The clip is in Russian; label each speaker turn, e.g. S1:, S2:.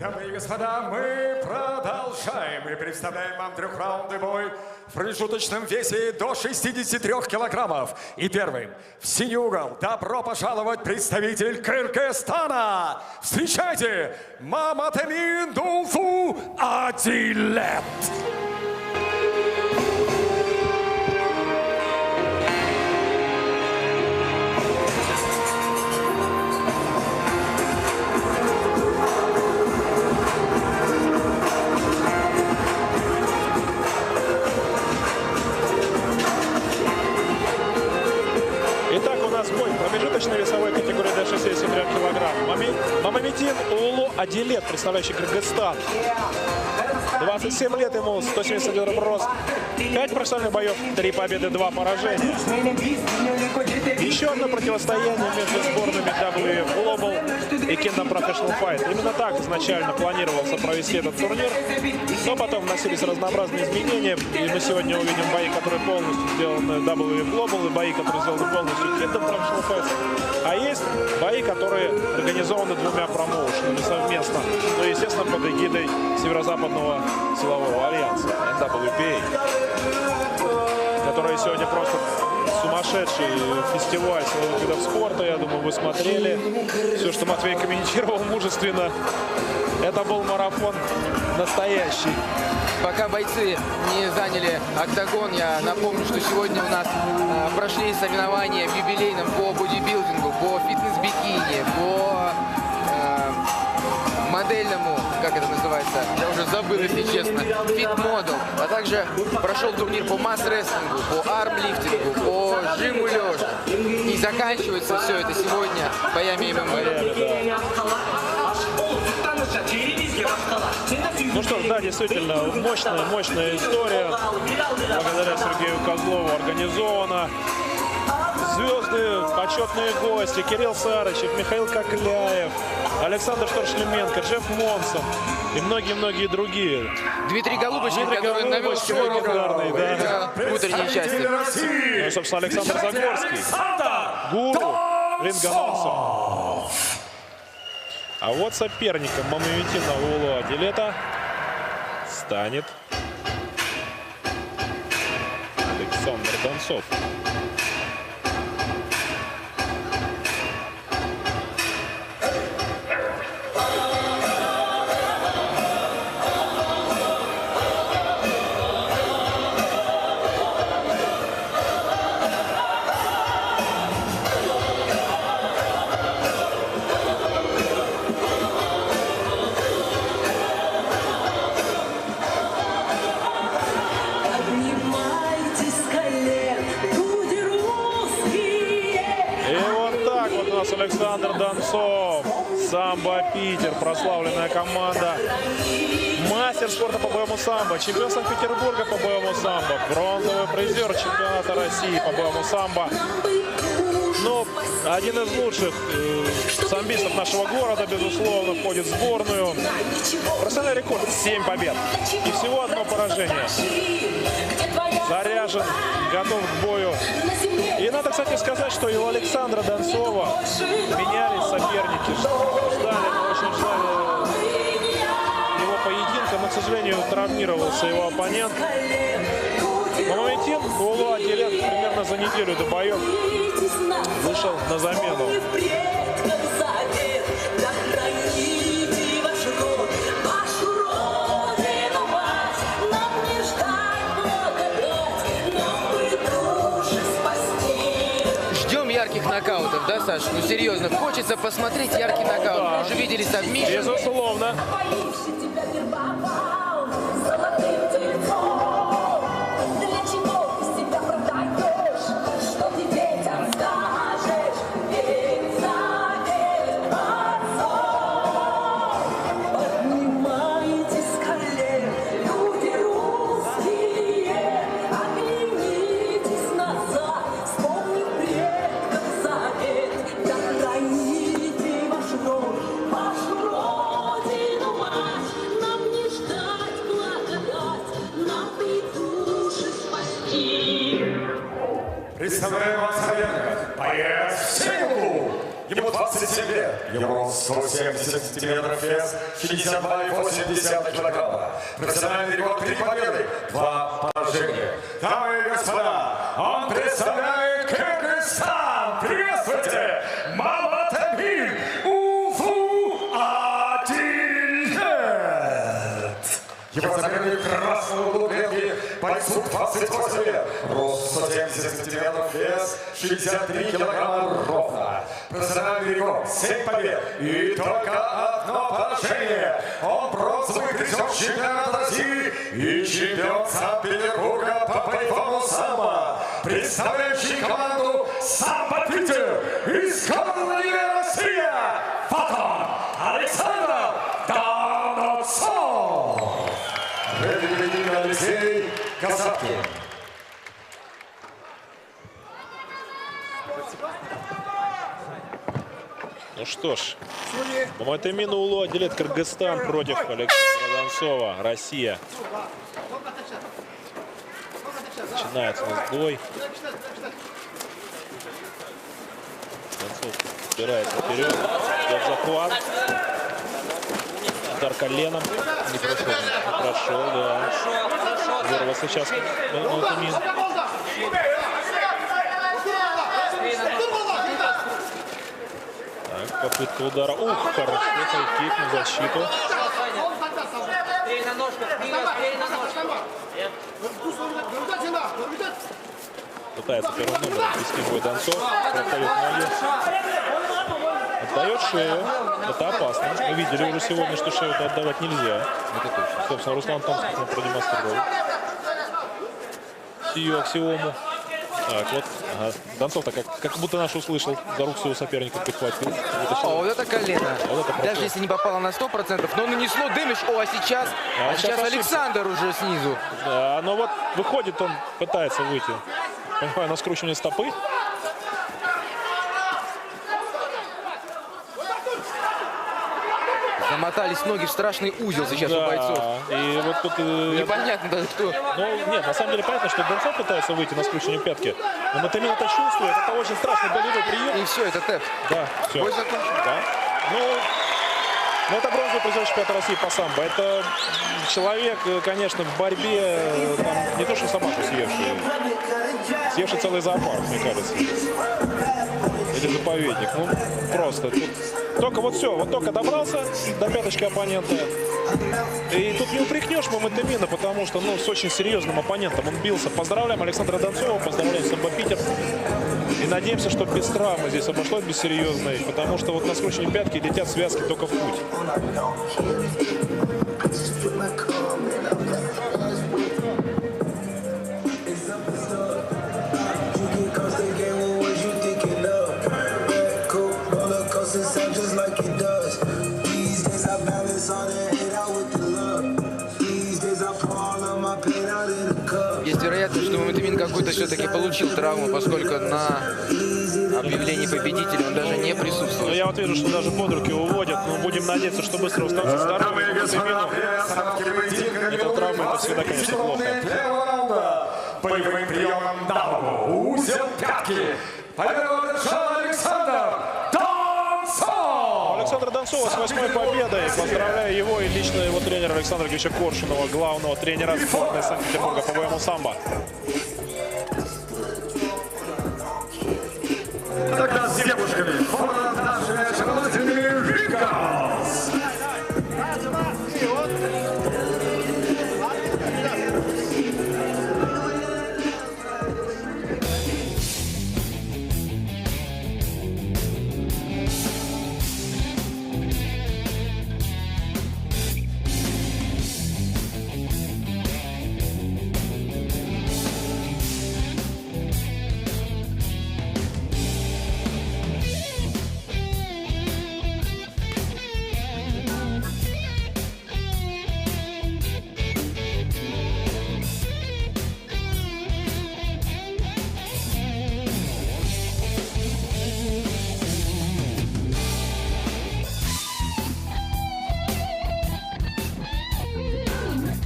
S1: Дамы и господа, мы продолжаем и представляем вам трехраундный бой в промежуточном весе до 63 килограммов. И первым в синий угол добро пожаловать представитель Кыргызстана. Встречайте, Маматемин Дулфу Адилет.
S2: Итак, у нас бой в промежуточной весовой категории до 63 килограмм. Мамаметин Улу Адилет, представляющий Кыргызстан. 27 лет ему, 171 рост. 5 профессиональных боев, 3 победы, 2 поражения. Еще одно противостояние между сборными WF Global и Kingdom Professional Fight. Именно так изначально планировался провести этот турнир, но потом вносились разнообразные изменения, и мы сегодня увидим бои, которые полностью сделаны WF Global, и бои, которые сделаны полностью Kingdom Professional Fight. А есть бои, которые организованы двумя промоушенами совместно, но, естественно, под эгидой Северо-Западного силового альянса NWPA, который сегодня просто сумасшедший фестиваль силовых видов спорта. Я думаю, вы смотрели. Все, что Матвей комментировал мужественно, это был марафон настоящий.
S3: Пока бойцы не заняли октагон, я напомню, что сегодня у нас прошли соревнования в юбилейном по бодибилдингу, по фитнес-бикини, по модельному, как это называется, я уже забыл, если честно, фит-модел. А также прошел турнир по масс-рестлингу, по армлифтингу, по жиму лежа. И заканчивается все это сегодня боями ММА.
S2: Ну что ж, да, действительно, мощная история. Благодаря Сергею Козлову организована. Звезды, почетные гости: Кирилл Сарычев, Михаил Кокляев, Александр Шторшлеменко, Джефф Монсон и многие-многие другие.
S3: Дмитрий Голубочкин, который навел шорох в утренней части.
S2: Ну, собственно, Александр Загорский, гуру ринг-анонсер. А вот соперником Мамаметина Улу Адилета станет Александр Донцов. Александр Донцов, Самбо Питер, прославленная команда, мастер спорта по боевому самбо, чемпион Санкт-Петербурга по боевому самбо, бронзовый призер чемпионата России по боевому самбо. Ну, один из лучших самбистов нашего города, безусловно, входит в сборную. Профессиональный рекорд — 7 побед и всего одно поражение. Заряжен, готов к бою. И надо, кстати, сказать, что и у Александра Донцова менялись соперники. Очень ждали его поединка, но, к сожалению, травмировался его оппонент. Мамаметин Улу Адилет примерно за неделю до боев вышел на замену.
S3: Ярких нокаутов, да, Саш? Ну, серьезно, хочется посмотреть яркий нокаут. Да. Мы уже видели сабмишн.
S2: Безусловно.
S1: Представляю вам соперника, боец в синем углу, ему 27 лет, его 170 сантиметров вес, 62,8 килограмма. Профессиональный рекорд 3 победы, 2 поражения. Дамы и господа, он представляет Кыргызстан. Приветствуйте, Маматамин Улу-Адилет. Его соперник красного угла клетки, бойцу 28 лет, рост 170 сантиметров, вес 63 килограмма ровно. Профессиональный рекорд 7 побед и только одно поражение. Он бронзовый призер чемпионата России и чемпион Санкт-Петербурга по боевому самбо, представляющий команду «Самбо Питер» из города Россия, Фатон Александр Донцов. Алексей Казаткин.
S2: Ну что ж, Маматамин Улу-Адилет, Кыргызстан против Александра Донцова, Россия. Начинается у нас бой. Донцов убирается вперед, идет захват. Удар коленом. Не прошел, да. Вырвался сейчас Маматамин. Так, попытка удара. Ух, хорошо, хайкик на защиту. Пытается первым номером вести бой Донцов. Отдает ноги. Отдает шею. Это опасно. Мы видели уже сегодня, что шею отдавать нельзя. Собственно, Руслан Томских нам продемонстрировал сию аксиому. Так, вот. Ага. Донцов-то как будто наш услышал. За руку своего соперника прихватил.
S3: Вот это колено.
S2: Вот это
S3: даже если не попало на 100%, но нанесло дэмидж. А сейчас Александр уже снизу.
S2: Да, но вот выходит, он пытается выйти. Понимаю, на скручивание стопы.
S3: Замотались ноги в страшный узел сейчас у бойцов.
S2: И вот тут...
S3: Непонятно даже кто.
S2: Ну, нет, на самом деле понятно, что Донцов пытается выйти на скручивание пятки. Но Маматамин это чувствует. Это очень страшный болевой прием.
S3: И все, это тэп.
S2: Да, все.
S3: Бой закончен.
S2: Да. Ну, это бронзовый призер чемпионата России по самбо. Это человек, конечно, в борьбе, там, не то что собаку съевший целый зоопарк, мне кажется. Или заповедник. Ну, просто. Только вот все, вот только добрался до пяточки оппонента. И тут не упрекнешь Маматамина, потому что, ну, с очень серьезным оппонентом он бился. Поздравляем Александра Донцова, поздравляем Самбо Питер. И надеемся, что без травмы здесь обошлось без серьезной, потому что вот на скручивание пятки летят связки только в путь.
S3: Есть вероятность, что Маматамин какой-то все-таки получил травму, поскольку на объявлении победителя он даже не присутствует.
S2: Но я вот вижу, что даже под руки уводят. Но будем надеяться, что быстро восстановится здоровье. Это травма, это всегда, конечно, плохо.
S1: Боевым приемом на голову. Узел пятки. Победу одержал Александр Донцов.
S2: Александр Донцова с 8-й победой. Поздравляю его и лично его тренера Александра Григорьевича Коршунова, главного тренера сборной Санкт-Петербурга по боевому самбо.
S1: Тогда с девушками фото нашей очаровательной Викас.